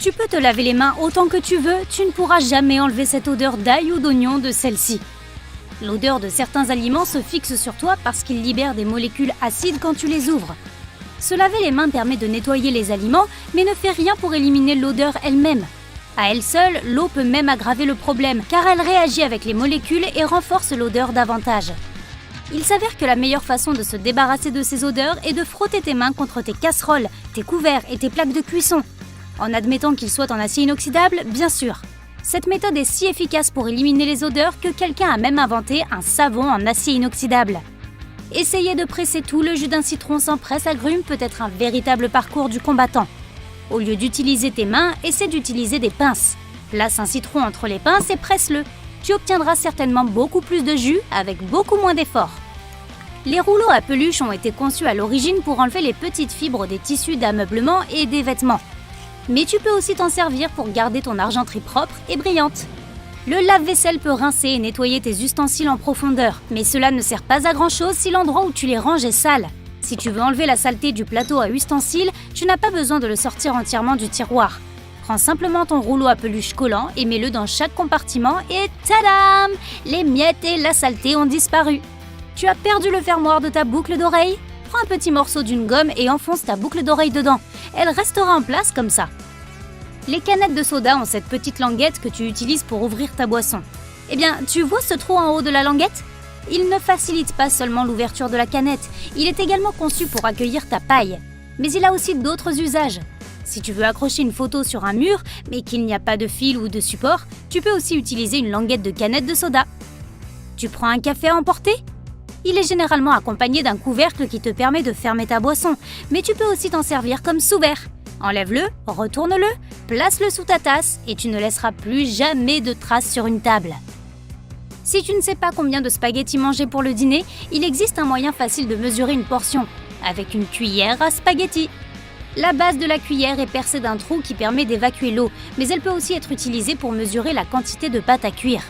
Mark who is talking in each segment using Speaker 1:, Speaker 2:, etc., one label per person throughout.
Speaker 1: Tu peux te laver les mains autant que tu veux, tu ne pourras jamais enlever cette odeur d'ail ou d'oignon de celle-ci. L'odeur de certains aliments se fixe sur toi parce qu'ils libèrent des molécules acides quand tu les ouvres. Se laver les mains permet de nettoyer les aliments, mais ne fait rien pour éliminer l'odeur elle-même. À elle seule, l'eau peut même aggraver le problème, car elle réagit avec les molécules et renforce l'odeur davantage. Il s'avère que la meilleure façon de se débarrasser de ces odeurs est de frotter tes mains contre tes casseroles, tes couverts et tes plaques de cuisson. En admettant qu'ils soient en acier inoxydable, bien sûr. Cette méthode est si efficace pour éliminer les odeurs que quelqu'un a même inventé un savon en acier inoxydable. Essayer de presser tout le jus d'un citron sans presse-agrumes peut être un véritable parcours du combattant. Au lieu d'utiliser tes mains, essaie d'utiliser des pinces. Place un citron entre les pinces et presse-le. Tu obtiendras certainement beaucoup plus de jus avec beaucoup moins d'efforts. Les rouleaux à peluche ont été conçus à l'origine pour enlever les petites fibres des tissus d'ameublement et des vêtements. Mais tu peux aussi t'en servir pour garder ton argenterie propre et brillante. Le lave-vaisselle peut rincer et nettoyer tes ustensiles en profondeur, mais cela ne sert pas à grand-chose si l'endroit où tu les ranges est sale. Si tu veux enlever la saleté du plateau à ustensiles, tu n'as pas besoin de le sortir entièrement du tiroir. Prends simplement ton rouleau à peluche collant et mets-le dans chaque compartiment et tadam! Les miettes et la saleté ont disparu. Tu as perdu le fermoir de ta boucle d'oreille? Prends un petit morceau d'une gomme et enfonce ta boucle d'oreille dedans. Elle restera en place comme ça. Les canettes de soda ont cette petite languette que tu utilises pour ouvrir ta boisson. Eh bien, tu vois ce trou en haut de la languette? Il ne facilite pas seulement l'ouverture de la canette, il est également conçu pour accueillir ta paille. Mais il a aussi d'autres usages. Si tu veux accrocher une photo sur un mur, mais qu'il n'y a pas de fil ou de support, tu peux aussi utiliser une languette de canette de soda. Tu prends un café à emporter? Il est généralement accompagné d'un couvercle qui te permet de fermer ta boisson, mais tu peux aussi t'en servir comme sous-verre. Enlève-le, retourne-le, place-le sous ta tasse et tu ne laisseras plus jamais de traces sur une table. Si tu ne sais pas combien de spaghettis manger pour le dîner, il existe un moyen facile de mesurer une portion, avec une cuillère à spaghettis. La base de la cuillère est percée d'un trou qui permet d'évacuer l'eau, mais elle peut aussi être utilisée pour mesurer la quantité de pâte à cuire.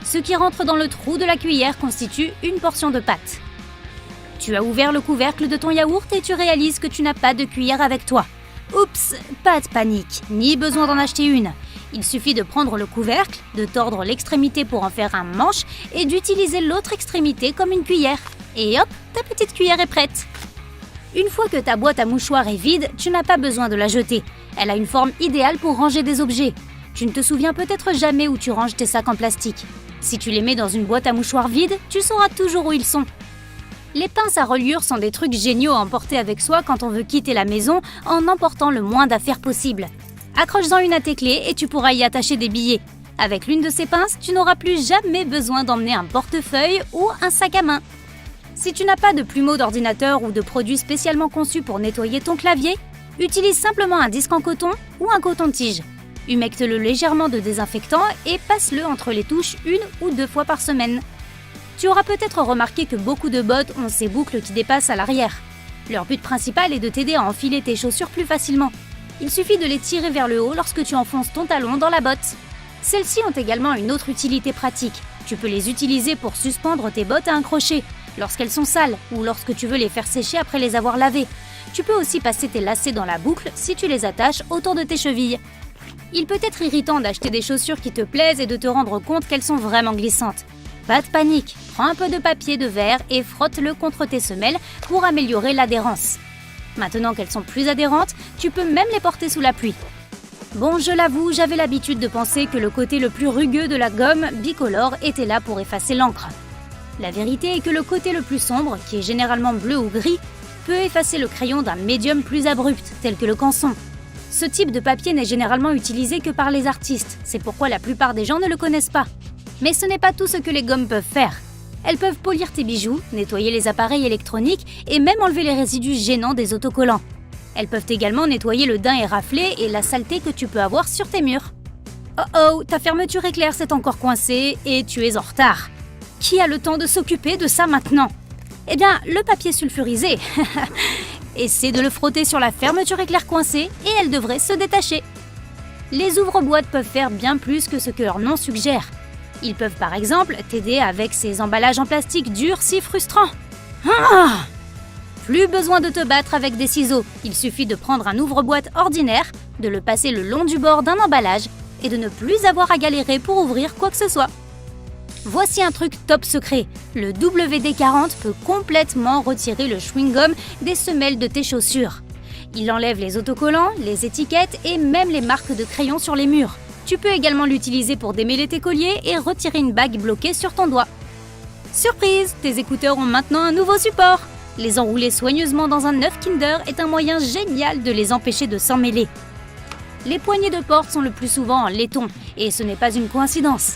Speaker 1: Ce qui rentre dans le trou de la cuillère constitue une portion de pâte. Tu as ouvert le couvercle de ton yaourt et tu réalises que tu n'as pas de cuillère avec toi. Oups, pas de panique, ni besoin d'en acheter une. Il suffit de prendre le couvercle, de tordre l'extrémité pour en faire un manche et d'utiliser l'autre extrémité comme une cuillère. Et hop, ta petite cuillère est prête. Une fois que ta boîte à mouchoirs est vide, tu n'as pas besoin de la jeter. Elle a une forme idéale pour ranger des objets. Tu ne te souviens peut-être jamais où tu ranges tes sacs en plastique. Si tu les mets dans une boîte à mouchoirs vide, tu sauras toujours où ils sont. Les pinces à reliure sont des trucs géniaux à emporter avec soi quand on veut quitter la maison en emportant le moins d'affaires possible. Accroche-en une à tes clés et tu pourras y attacher des billets. Avec l'une de ces pinces, tu n'auras plus jamais besoin d'emmener un portefeuille ou un sac à main. Si tu n'as pas de plumeau d'ordinateur ou de produit spécialement conçu pour nettoyer ton clavier, utilise simplement un disque en coton ou un coton-tige. Humecte-le légèrement de désinfectant et passe-le entre les touches 1 ou 2 fois par semaine. Tu auras peut-être remarqué que beaucoup de bottes ont ces boucles qui dépassent à l'arrière. Leur but principal est de t'aider à enfiler tes chaussures plus facilement. Il suffit de les tirer vers le haut lorsque tu enfonces ton talon dans la botte. Celles-ci ont également une autre utilité pratique. Tu peux les utiliser pour suspendre tes bottes à un crochet, lorsqu'elles sont sales ou lorsque tu veux les faire sécher après les avoir lavées. Tu peux aussi passer tes lacets dans la boucle si tu les attaches autour de tes chevilles. Il peut être irritant d'acheter des chaussures qui te plaisent et de te rendre compte qu'elles sont vraiment glissantes. Pas de panique, prends un peu de papier de verre et frotte-le contre tes semelles pour améliorer l'adhérence. Maintenant qu'elles sont plus adhérentes, tu peux même les porter sous la pluie. Bon, je l'avoue, j'avais l'habitude de penser que le côté le plus rugueux de la gomme bicolore était là pour effacer l'encre. La vérité est que le côté le plus sombre, qui est généralement bleu ou gris, peut effacer le crayon d'un médium plus abrupt, tel que le canson. Ce type de papier n'est généralement utilisé que par les artistes, c'est pourquoi la plupart des gens ne le connaissent pas. Mais ce n'est pas tout ce que les gommes peuvent faire. Elles peuvent polir tes bijoux, nettoyer les appareils électroniques et même enlever les résidus gênants des autocollants. Elles peuvent également nettoyer le daim éraflé et la saleté que tu peux avoir sur tes murs. Oh oh, ta fermeture éclair s'est encore coincée et tu es en retard. Qui a le temps de s'occuper de ça maintenant? Eh bien, le papier sulfurisé. Essaie de le frotter sur la fermeture éclair coincée et elle devrait se détacher. Les ouvre-boîtes peuvent faire bien plus que ce que leur nom suggère. Ils peuvent par exemple t'aider avec ces emballages en plastique durs si frustrants. Plus besoin de te battre avec des ciseaux. Il suffit de prendre un ouvre-boîte ordinaire, de le passer le long du bord d'un emballage et de ne plus avoir à galérer pour ouvrir quoi que ce soit. Voici un truc top secret, le WD-40 peut complètement retirer le chewing-gum des semelles de tes chaussures. Il enlève les autocollants, les étiquettes et même les marques de crayon sur les murs. Tu peux également l'utiliser pour démêler tes colliers et retirer une bague bloquée sur ton doigt. Surprise, tes écouteurs ont maintenant un nouveau support. Les enrouler soigneusement dans un œuf Kinder est un moyen génial de les empêcher de s'emmêler. Les poignées de porte sont le plus souvent en laiton et ce n'est pas une coïncidence.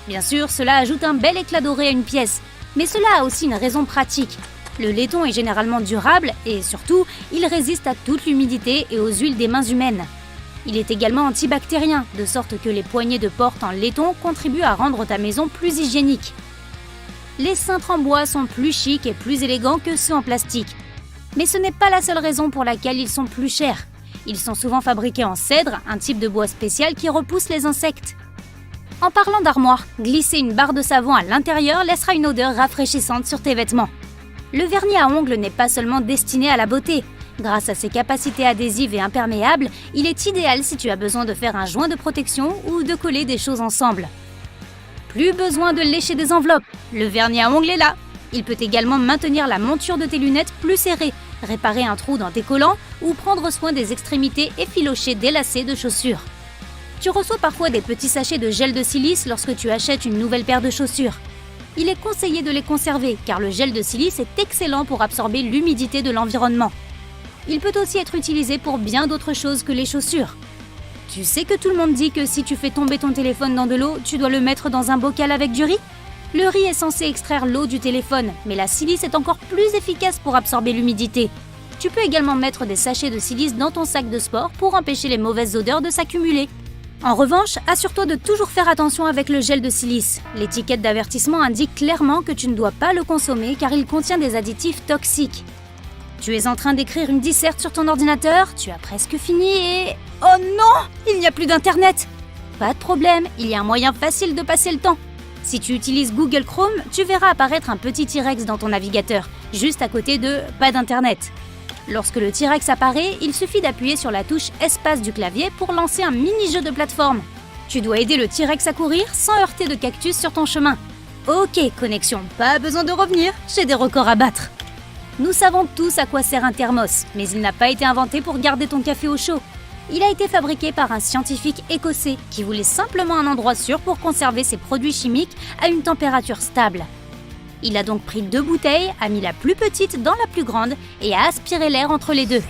Speaker 1: Bien sûr, cela ajoute un bel éclat doré à une pièce, mais cela a aussi une raison pratique. Le laiton est généralement durable et surtout, il résiste à toute l'humidité et aux huiles des mains humaines. Il est également antibactérien, de sorte que les poignées de porte en laiton contribuent à rendre ta maison plus hygiénique. Les cintres en bois sont plus chics et plus élégants que ceux en plastique. Mais ce n'est pas la seule raison pour laquelle ils sont plus chers. Ils sont souvent fabriqués en cèdre, un type de bois spécial qui repousse les insectes. En parlant d'armoire, glisser une barre de savon à l'intérieur laissera une odeur rafraîchissante sur tes vêtements. Le vernis à ongles n'est pas seulement destiné à la beauté. Grâce à ses capacités adhésives et imperméables, il est idéal si tu as besoin de faire un joint de protection ou de coller des choses ensemble. Plus besoin de lécher des enveloppes, le vernis à ongles est là. Il peut également maintenir la monture de tes lunettes plus serrée, réparer un trou dans tes collants ou prendre soin des extrémités effilochées des lacets de chaussures. Tu reçois parfois des petits sachets de gel de silice lorsque tu achètes une nouvelle paire de chaussures. Il est conseillé de les conserver car le gel de silice est excellent pour absorber l'humidité de l'environnement. Il peut aussi être utilisé pour bien d'autres choses que les chaussures. Tu sais que tout le monde dit que si tu fais tomber ton téléphone dans de l'eau, tu dois le mettre dans un bocal avec du riz ? Le riz est censé extraire l'eau du téléphone, mais la silice est encore plus efficace pour absorber l'humidité. Tu peux également mettre des sachets de silice dans ton sac de sport pour empêcher les mauvaises odeurs de s'accumuler. En revanche, assure-toi de toujours faire attention avec le gel de silice. L'étiquette d'avertissement indique clairement que tu ne dois pas le consommer car il contient des additifs toxiques. Tu es en train d'écrire une disserte sur ton ordinateur, tu as presque fini et... Oh non! Il n'y a plus d'internet! Pas de problème, il y a un moyen facile de passer le temps. Si tu utilises Google Chrome, tu verras apparaître un petit T-Rex dans ton navigateur, juste à côté de « Pas d'internet ». Lorsque le T-Rex apparaît, il suffit d'appuyer sur la touche espace du clavier pour lancer un mini-jeu de plateforme. Tu dois aider le T-Rex à courir sans heurter de cactus sur ton chemin. Ok, connexion, pas besoin de revenir, j'ai des records à battre. Nous savons tous à quoi sert un thermos, mais il n'a pas été inventé pour garder ton café au chaud. Il a été fabriqué par un scientifique écossais qui voulait simplement un endroit sûr pour conserver ses produits chimiques à une température stable. Il a donc pris 2 bouteilles, a mis la plus petite dans la plus grande et a aspiré l'air entre les deux.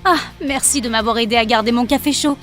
Speaker 1: Ah, merci de m'avoir aidé à garder mon café chaud.